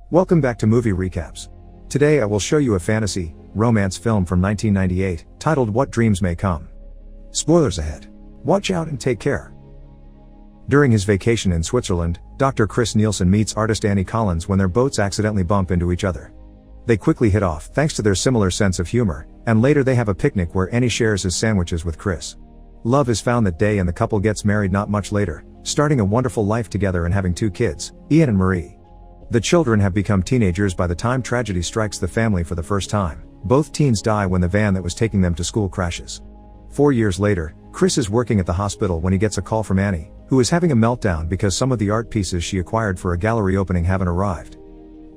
Welcome back to Movie Recaps. Today I will show you a fantasy, romance film from 1998, titled What Dreams May Come. Spoilers ahead. Watch out and take care. During his vacation in Switzerland, Dr. Chris Nielsen meets artist Annie Collins when their boats accidentally bump into each other. They quickly hit off thanks to their similar sense of humor, and later they have a picnic where Annie shares his sandwiches with Chris. Love is found that day and the couple gets married not much later, starting a wonderful life together and having 2 kids, Ian and Marie. The children have become teenagers by the time tragedy strikes the family for the first time. Both teens die when the van that was taking them to school crashes. 4 years later, Chris is working at the hospital when he gets a call from Annie, who is having a meltdown because some of the art pieces she acquired for a gallery opening haven't arrived.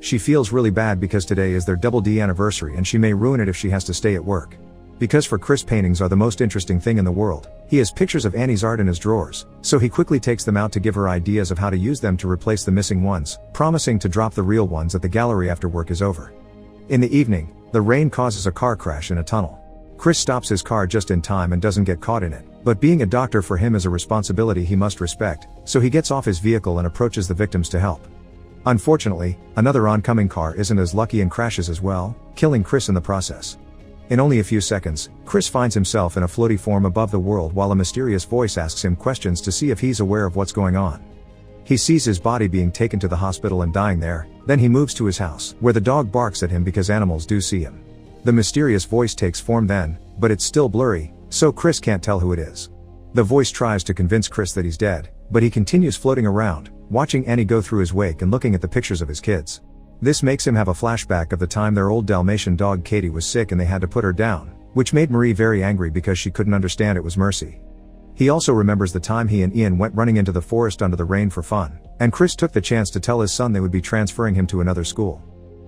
She feels really bad because today is their Double D anniversary and she may ruin it if she has to stay at work. Because for Chris, paintings are the most interesting thing in the world, he has pictures of Annie's art in his drawers, so he quickly takes them out to give her ideas of how to use them to replace the missing ones, promising to drop the real ones at the gallery after work is over. In the evening, the rain causes a car crash in a tunnel. Chris stops his car just in time and doesn't get caught in it, but being a doctor for him is a responsibility he must respect, so he gets off his vehicle and approaches the victims to help. Unfortunately, another oncoming car isn't as lucky and crashes as well, killing Chris in the process. In only a few seconds, Chris finds himself in a floaty form above the world while a mysterious voice asks him questions to see if he's aware of what's going on. He sees his body being taken to the hospital and dying there, then he moves to his house, where the dog barks at him because animals do see him. The mysterious voice takes form then, but it's still blurry, so Chris can't tell who it is. The voice tries to convince Chris that he's dead, but he continues floating around, watching Annie go through his wake and looking at the pictures of his kids. This makes him have a flashback of the time their old Dalmatian dog Katie was sick and they had to put her down, which made Marie very angry because she couldn't understand it was Mercy. He also remembers the time he and Ian went running into the forest under the rain for fun, and Chris took the chance to tell his son they would be transferring him to another school.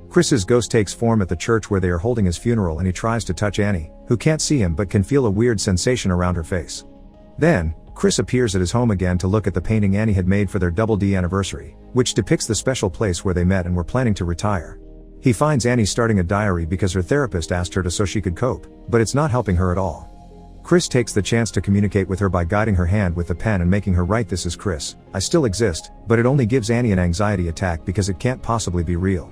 Chris's ghost takes form at the church where they are holding his funeral and he tries to touch Annie, who can't see him but can feel a weird sensation around her face. Then, Chris appears at his home again to look at the painting Annie had made for their Double D anniversary, which depicts the special place where they met and were planning to retire. He finds Annie starting a diary because her therapist asked her to so she could cope, but it's not helping her at all. Chris takes the chance to communicate with her by guiding her hand with the pen and making her write, "This is Chris, I still exist," but it only gives Annie an anxiety attack because it can't possibly be real.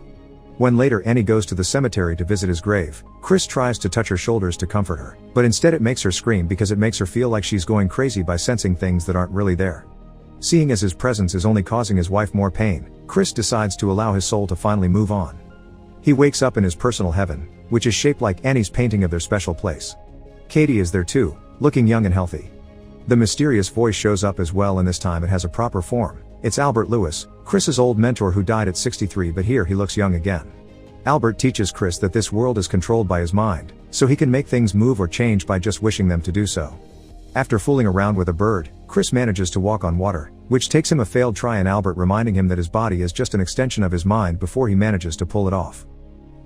When later Annie goes to the cemetery to visit his grave, Chris tries to touch her shoulders to comfort her, but instead it makes her scream because it makes her feel like she's going crazy by sensing things that aren't really there. Seeing as his presence is only causing his wife more pain, Chris decides to allow his soul to finally move on. He wakes up in his personal heaven, which is shaped like Annie's painting of their special place. Katie is there too, looking young and healthy. The mysterious voice shows up as well, and this time it has a proper form. It's Albert Lewis, Chris's old mentor who died at 63, but here he looks young again. Albert teaches Chris that this world is controlled by his mind, so he can make things move or change by just wishing them to do so. After fooling around with a bird, Chris manages to walk on water, which takes him a failed try, and Albert reminding him that his body is just an extension of his mind before he manages to pull it off.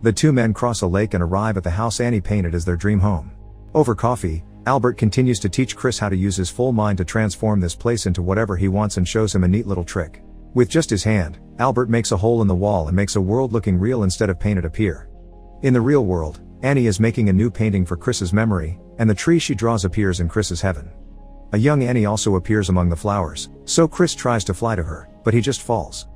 The 2 men cross a lake and arrive at the house Annie painted as their dream home. Over coffee, Albert continues to teach Chris how to use his full mind to transform this place into whatever he wants and shows him a neat little trick. With just his hand, Albert makes a hole in the wall and makes a world looking real instead of painted appear. In the real world, Annie is making a new painting for Chris's memory, and the tree she draws appears in Chris's heaven. A young Annie also appears among the flowers, so Chris tries to fly to her, but he just falls.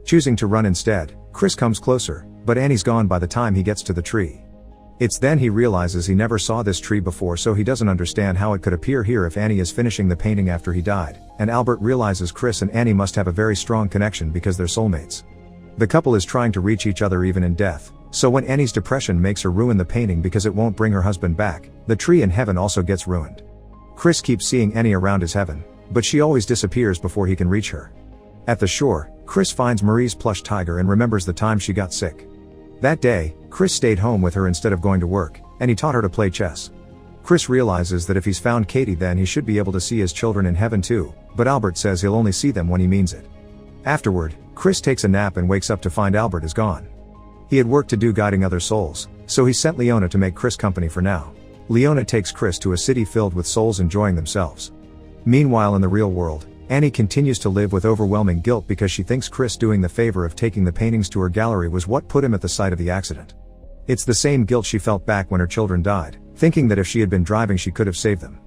Choosing to run instead, Chris comes closer, but Annie's gone by the time he gets to the tree. It's then he realizes he never saw this tree before, so he doesn't understand how it could appear here if Annie is finishing the painting after he died, and Albert realizes Chris and Annie must have a very strong connection because they're soulmates. The couple is trying to reach each other even in death, so when Annie's depression makes her ruin the painting because it won't bring her husband back, the tree in heaven also gets ruined. Chris keeps seeing Annie around his heaven, but she always disappears before he can reach her. At the shore, Chris finds Marie's plush tiger and remembers the time she got sick. That day, Chris stayed home with her instead of going to work, and he taught her to play chess. Chris realizes that if he's found Katie, then he should be able to see his children in heaven too, but Albert says he'll only see them when he means it. Afterward, Chris takes a nap and wakes up to find Albert is gone. He had work to do guiding other souls, so he sent Leona to make Chris company for now. Leona takes Chris to a city filled with souls enjoying themselves. Meanwhile, in the real world, Annie continues to live with overwhelming guilt because she thinks Chris doing the favor of taking the paintings to her gallery was what put him at the site of the accident. It's the same guilt she felt back when her children died, thinking that if she had been driving she could have saved them.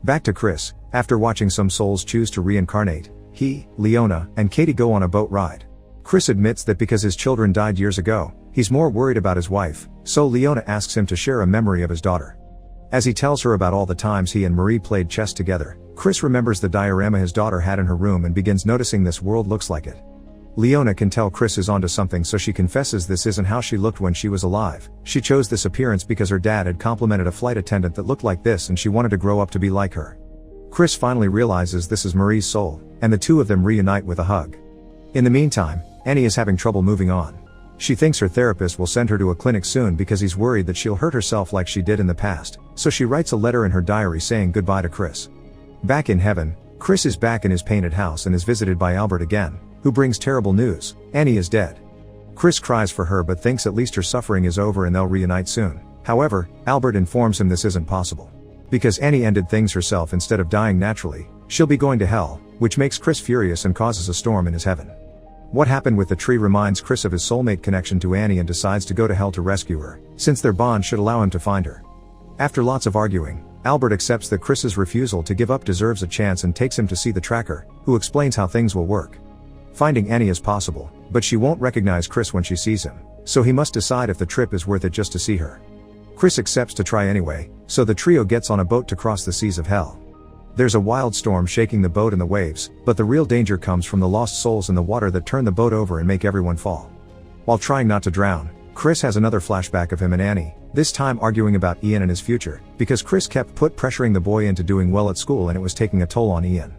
Back to Chris, after watching some souls choose to reincarnate, he, Leona, and Katie go on a boat ride. Chris admits that because his children died years ago, he's more worried about his wife, so Leona asks him to share a memory of his daughter. As he tells her about all the times he and Marie played chess together, Chris remembers the diorama his daughter had in her room and begins noticing this world looks like it. Leona can tell Chris is onto something, so she confesses this isn't how she looked when she was alive. She chose this appearance because her dad had complimented a flight attendant that looked like this and she wanted to grow up to be like her. Chris finally realizes this is Marie's soul, and the two of them reunite with a hug. In the meantime, Annie is having trouble moving on. She thinks her therapist will send her to a clinic soon because he's worried that she'll hurt herself like she did in the past, so she writes a letter in her diary saying goodbye to Chris. Back in heaven, Chris is back in his painted house and is visited by Albert again, who brings terrible news: Annie is dead. Chris cries for her but thinks at least her suffering is over and they'll reunite soon. However, Albert informs him this isn't possible. Because Annie ended things herself instead of dying naturally, she'll be going to hell, which makes Chris furious and causes a storm in his heaven. What happened with the tree reminds Chris of his soulmate connection to Annie and decides to go to hell to rescue her, since their bond should allow him to find her. After lots of arguing, Albert accepts that Chris's refusal to give up deserves a chance and takes him to see the tracker, who explains how things will work. Finding Annie is possible, but she won't recognize Chris when she sees him, so he must decide if the trip is worth it just to see her. Chris accepts to try anyway, so the trio gets on a boat to cross the seas of hell. There's a wild storm shaking the boat and the waves, but the real danger comes from the lost souls in the water that turn the boat over and make everyone fall. While trying not to drown, Chris has another flashback of him and Annie, this time arguing about Ian and his future, because Chris kept pressuring the boy into doing well at school and it was taking a toll on Ian.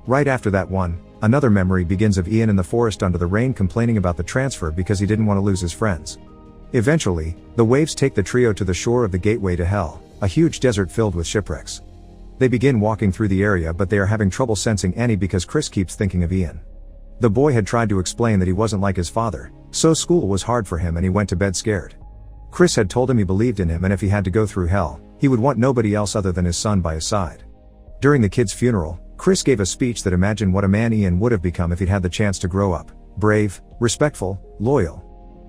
Right after that one, another memory begins of Ian in the forest under the rain complaining about the transfer because he didn't want to lose his friends. Eventually, the waves take the trio to the shore of the gateway to hell, a huge desert filled with shipwrecks. They begin walking through the area but they are having trouble sensing Annie because Chris keeps thinking of Ian. The boy had tried to explain that he wasn't like his father, so school was hard for him and he went to bed scared. Chris had told him he believed in him and if he had to go through hell, he would want nobody else other than his son by his side. During the kid's funeral, Chris gave a speech that imagined what a man Ian would have become if he'd had the chance to grow up: brave, respectful, loyal.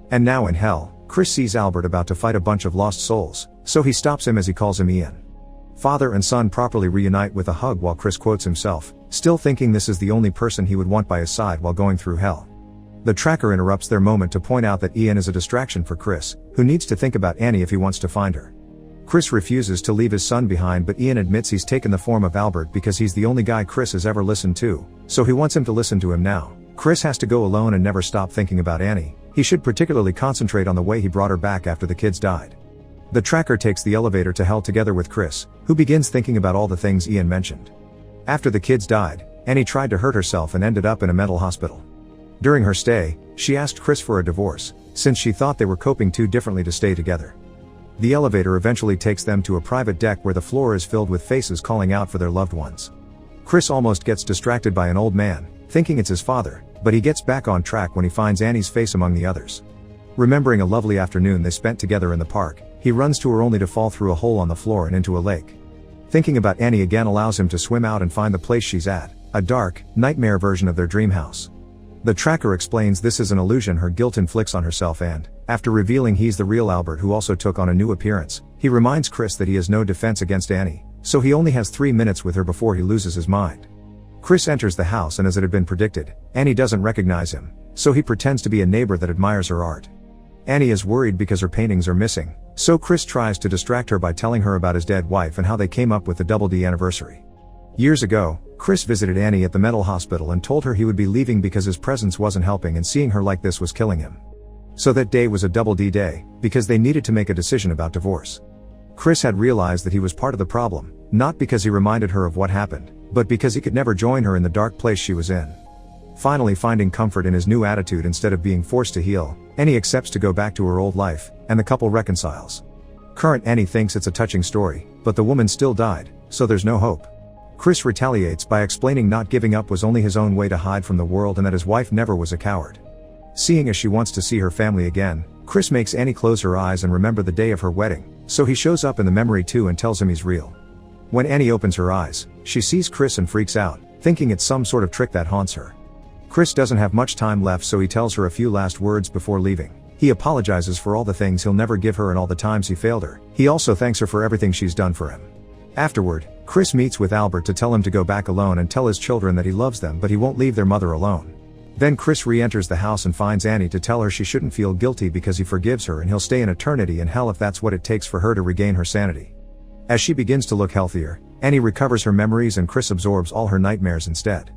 And now in hell, Chris sees Albert about to fight a bunch of lost souls, so he stops him as he calls him Ian. Father and son properly reunite with a hug while Chris quotes himself, still thinking this is the only person he would want by his side while going through hell. The tracker interrupts their moment to point out that Ian is a distraction for Chris, who needs to think about Annie if he wants to find her. Chris refuses to leave his son behind but Ian admits he's taken the form of Albert because he's the only guy Chris has ever listened to, so he wants him to listen to him now. Chris has to go alone and never stop thinking about Annie. He should particularly concentrate on the way he brought her back after the kids died. The tracker takes the elevator to hell together with Chris, who begins thinking about all the things Ian mentioned. After the kids died, Annie tried to hurt herself and ended up in a mental hospital. During her stay, she asked Chris for a divorce, since she thought they were coping too differently to stay together. The elevator eventually takes them to a private deck where the floor is filled with faces calling out for their loved ones. Chris almost gets distracted by an old man, thinking it's his father, but he gets back on track when he finds Annie's face among the others. Remembering a lovely afternoon they spent together in the park, he runs to her only to fall through a hole on the floor and into a lake. Thinking about Annie again allows him to swim out and find the place she's at, a dark, nightmare version of their dream house. The tracker explains this is an illusion her guilt inflicts on herself and, after revealing he's the real Albert who also took on a new appearance, he reminds Chris that he has no defense against Annie, so he only has 3 minutes with her before he loses his mind. Chris enters the house and as it had been predicted, Annie doesn't recognize him, so he pretends to be a neighbor that admires her art. Annie is worried because her paintings are missing, so Chris tries to distract her by telling her about his dead wife and how they came up with the Double D anniversary. Years ago, Chris visited Annie at the mental hospital and told her he would be leaving because his presence wasn't helping and seeing her like this was killing him. So that day was a Double D day, because they needed to make a decision about divorce. Chris had realized that he was part of the problem, not because he reminded her of what happened, but because he could never join her in the dark place she was in. Finally finding comfort in his new attitude instead of being forced to heal, Annie accepts to go back to her old life, and the couple reconciles. Current Annie thinks it's a touching story, but the woman still died, so there's no hope. Chris retaliates by explaining not giving up was only his own way to hide from the world and that his wife never was a coward. Seeing as she wants to see her family again, Chris makes Annie close her eyes and remember the day of her wedding, so he shows up in the memory too and tells him he's real. When Annie opens her eyes, she sees Chris and freaks out, thinking it's some sort of trick that haunts her. Chris doesn't have much time left so he tells her a few last words before leaving. He apologizes for all the things he'll never give her and all the times he failed her. He also thanks her for everything she's done for him. Afterward, Chris meets with Albert to tell him to go back alone and tell his children that he loves them but he won't leave their mother alone. Then Chris re-enters the house and finds Annie to tell her she shouldn't feel guilty because he forgives her and he'll stay an eternity in hell if that's what it takes for her to regain her sanity. As she begins to look healthier, Annie recovers her memories and Chris absorbs all her nightmares instead.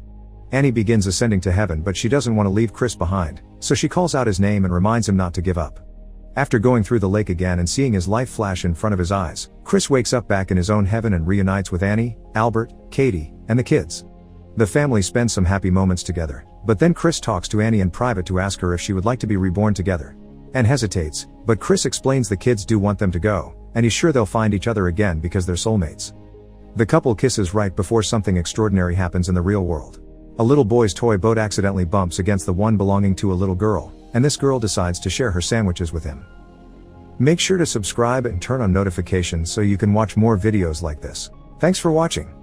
Annie begins ascending to heaven, but she doesn't want to leave Chris behind, so she calls out his name and reminds him not to give up. After going through the lake again and seeing his life flash in front of his eyes, Chris wakes up back in his own heaven and reunites with Annie, Albert, Katie, and the kids. The family spends some happy moments together, but then Chris talks to Annie in private to ask her if she would like to be reborn together. Anne hesitates, but Chris explains the kids do want them to go, and he's sure they'll find each other again because they're soulmates. The couple kisses right before something extraordinary happens in the real world. A little boy's toy boat accidentally bumps against the one belonging to a little girl, and this girl decides to share her sandwiches with him. Make sure to subscribe and turn on notifications so you can watch more videos like this. Thanks for watching.